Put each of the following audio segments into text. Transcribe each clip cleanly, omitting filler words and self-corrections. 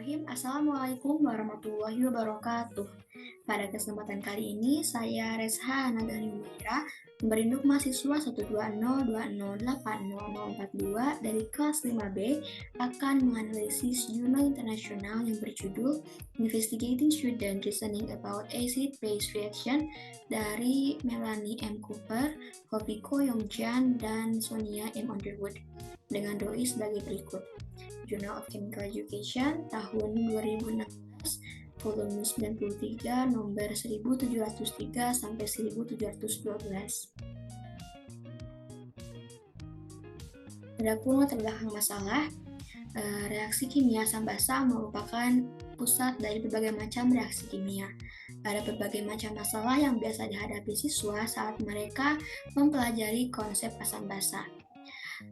Bismillahirrahmanirrahim. Assalamualaikum warahmatullahi wabarakatuh. Pada kesempatan kali ini, saya Resha Nadani Umaira, pemberinduk mahasiswa 120208042 dari kelas 5B akan menganalisis jurnal internasional yang berjudul Investigating Student Reasoning About Acid-Base Reaction dari Melanie M. Cooper, Hoviko Yongjian, dan Sonia M. Underwood dengan doi sebagai berikut. Journal of Chemical Education tahun 2016, volume 93, nomor 1703 sampai 1712. Adapun latar belakang masalah, reaksi kimia asam basa merupakan pusat dari berbagai macam reaksi kimia. Ada berbagai macam masalah yang biasa dihadapi siswa saat mereka mempelajari konsep asam basa,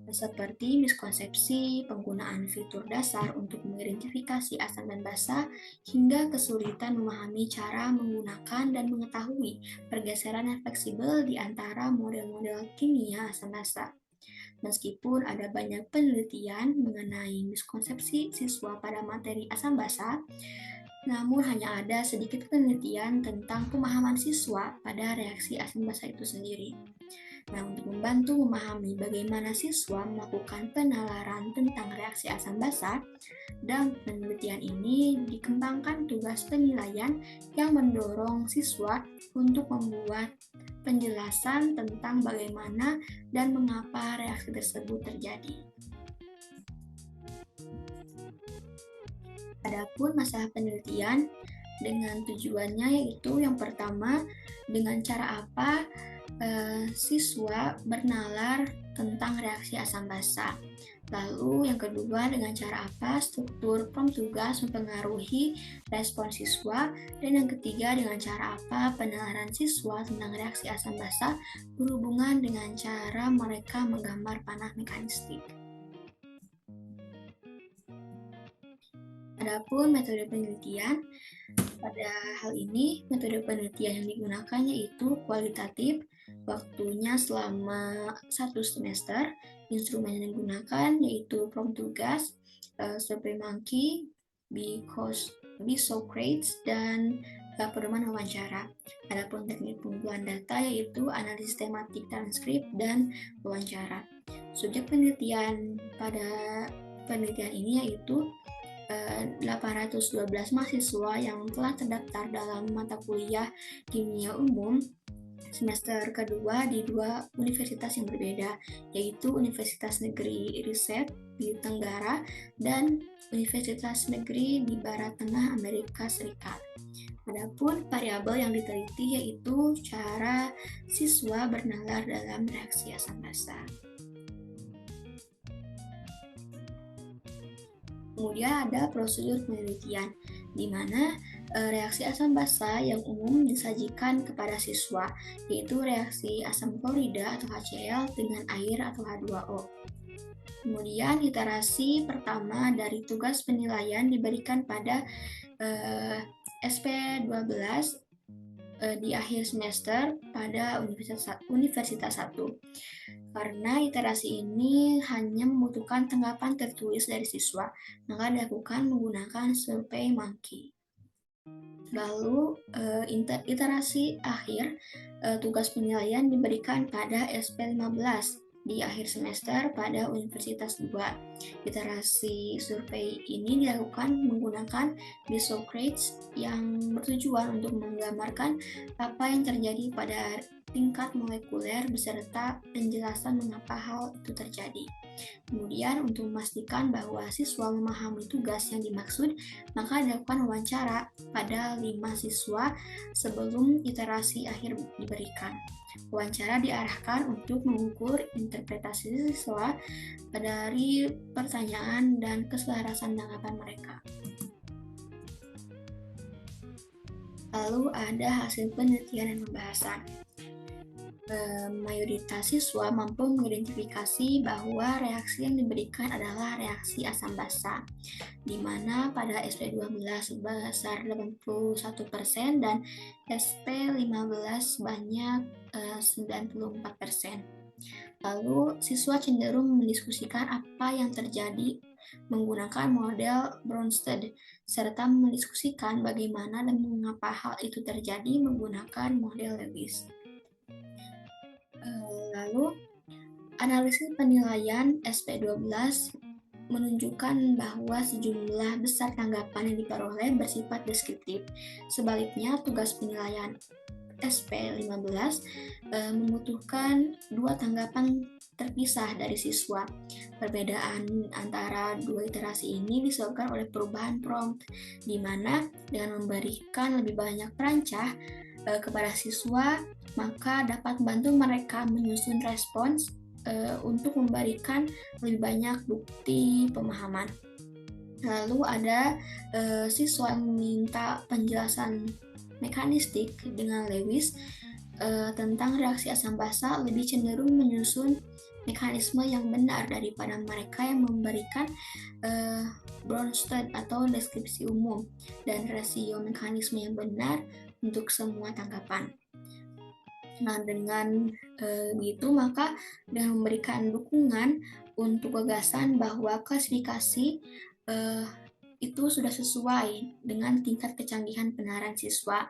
seperti miskonsepsi, penggunaan fitur dasar untuk mengidentifikasi asam dan basa, hingga kesulitan memahami cara menggunakan dan mengetahui pergeseran yang fleksibel di antara model-model kimia asam basa. Meskipun ada banyak penelitian mengenai miskonsepsi siswa pada materi asam basa, namun hanya ada sedikit penelitian tentang pemahaman siswa pada reaksi asam basa itu sendiri. Nah, untuk membantu memahami bagaimana siswa melakukan penalaran tentang reaksi asam basa, dan penelitian ini dikembangkan tugas penilaian yang mendorong siswa untuk membuat penjelasan tentang bagaimana dan mengapa reaksi tersebut terjadi. Adapun masalah penelitian dengan tujuannya yaitu yang pertama, dengan cara apa siswa bernalar tentang reaksi asam basa. Lalu yang kedua, dengan cara apa struktur prom tugas mempengaruhi respon siswa. Dan yang ketiga, dengan cara apa penalaran siswa tentang reaksi asam basa berhubungan dengan cara mereka menggambar panah mekanistik. Adapun metode penelitian, pada hal ini metode penelitian yang digunakan yaitu kualitatif, waktunya selama 1 semester, instrumen yang digunakan yaitu prom tugas, SurveyMonkey, Socrates, dan pedoman wawancara. Adapun teknik pengumpulan data yaitu analisis tematik transkrip dan wawancara. Subjek penelitian pada penelitian ini yaitu 812 mahasiswa yang telah terdaftar dalam mata kuliah kimia umum semester kedua di dua universitas yang berbeda, yaitu Universitas Negeri Riset di Tenggara dan Universitas Negeri di Barat Tengah Amerika Serikat. Adapun variabel yang diteliti yaitu cara siswa bernalar dalam reaksi asam basa. Kemudian ada prosedur penelitian, di mana reaksi asam basa yang umum disajikan kepada siswa, yaitu reaksi asam klorida atau HCl dengan air atau H2O. Kemudian iterasi pertama dari tugas penilaian diberikan pada SP12 di akhir semester pada Universitas 1. Karena iterasi ini hanya membutuhkan tanggapan tertulis dari siswa, maka dilakukan menggunakan SurveyMonkey. Lalu iterasi akhir tugas penilaian diberikan pada SP15 di akhir semester pada Universitas 2. Iterasi survei ini dilakukan menggunakan Socrates yang bertujuan untuk menggambarkan apa yang terjadi pada tingkat molekuler beserta penjelasan mengapa hal itu terjadi. Kemudian untuk memastikan bahwa siswa memahami tugas yang dimaksud, maka dilakukan wawancara pada 5 siswa sebelum iterasi akhir diberikan. Wawancara diarahkan untuk mengukur interpretasi siswa dari pertanyaan dan keselarasan tanggapan mereka. Lalu ada hasil penelitian dan pembahasan. Mayoritas siswa mampu mengidentifikasi bahwa reaksi yang diberikan adalah reaksi asam basa, di mana pada SP12 sebesar 81% dan SP15 sebanyak 94%. Lalu siswa cenderung mendiskusikan apa yang terjadi menggunakan model Bronsted, serta mendiskusikan bagaimana dan mengapa hal itu terjadi menggunakan model Lewis. Lalu, analisis penilaian SP12 menunjukkan bahwa sejumlah besar tanggapan yang diperoleh bersifat deskriptif. Sebaliknya, tugas penilaian SP15 membutuhkan dua tanggapan terpisah dari siswa. Perbedaan antara dua iterasi ini disebabkan oleh perubahan prompt, di mana dengan memberikan lebih banyak perancah kepada siswa, maka dapat membantu mereka menyusun respons untuk memberikan lebih banyak bukti pemahaman. Lalu ada siswa yang meminta penjelasan mekanistik dengan Lewis tentang reaksi asam basa lebih cenderung menyusun mekanisme yang benar daripada mereka yang memberikan Bronsted atau deskripsi umum dan rasio mekanisme yang benar untuk semua tanggapan. Nah, dengan begitu maka dengan memberikan dukungan untuk gagasan bahwa klasifikasi itu sudah sesuai dengan tingkat kecanggihan penalaran siswa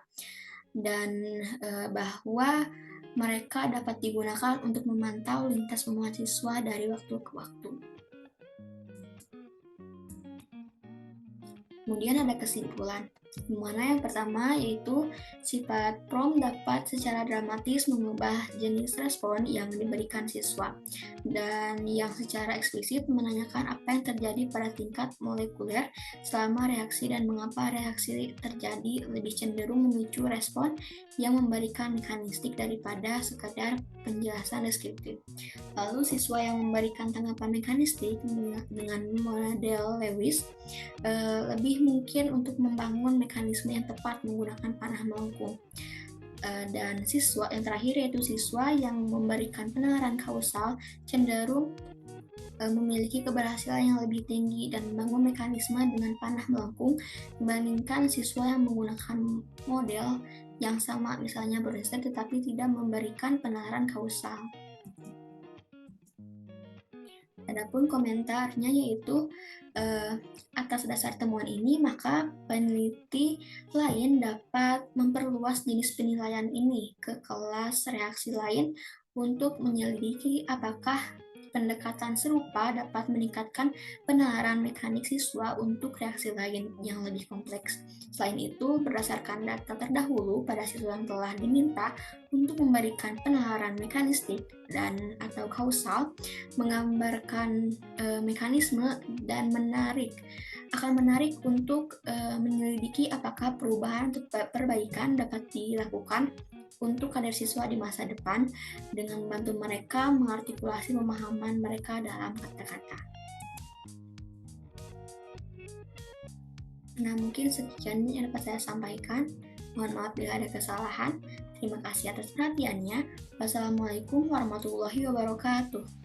dan bahwa mereka dapat digunakan untuk memantau lintas pemahaman siswa dari waktu ke waktu. Kemudian ada kesimpulan, di mana yang pertama yaitu sifat prompt dapat secara dramatis mengubah jenis respon yang diberikan siswa, dan yang secara eksplisit menanyakan apa yang terjadi pada tingkat molekuler selama reaksi dan mengapa reaksi terjadi lebih cenderung memicu respon yang memberikan mekanistik daripada sekadar penjelasan deskriptif. Lalu siswa yang memberikan tanggapan mekanistik dengan model Lewis lebih mungkin untuk membangun mekanisme yang tepat menggunakan panah melengkung. Dan siswa yang terakhir yaitu siswa yang memberikan penalaran kausal cenderung memiliki keberhasilan yang lebih tinggi dan membangun mekanisme dengan panah melengkung dibandingkan siswa yang menggunakan model yang sama, misalnya Bronsted, tetapi tidak memberikan penalaran kausal. Adapun komentarnya yaitu atas dasar temuan ini, maka peneliti lain dapat memperluas jenis penilaian ini ke kelas reaksi lain untuk menyelidiki apakah pendekatan serupa dapat meningkatkan penalaran mekanik siswa untuk reaksi lain yang lebih kompleks. Selain itu, berdasarkan data terdahulu pada siswa yang telah diminta untuk memberikan penalaran mekanistik dan atau kausal, menggambarkan mekanisme dan akan menarik untuk menyelidiki apakah perubahan atau perbaikan dapat dilakukan untuk kadar siswa di masa depan dengan membantu mereka mengartikulasi pemahaman mereka dalam kata-kata. Nah, mungkin sekian yang dapat saya sampaikan. Mohon maaf bila ada kesalahan. Terima kasih atas perhatiannya. Wassalamualaikum warahmatullahi wabarakatuh.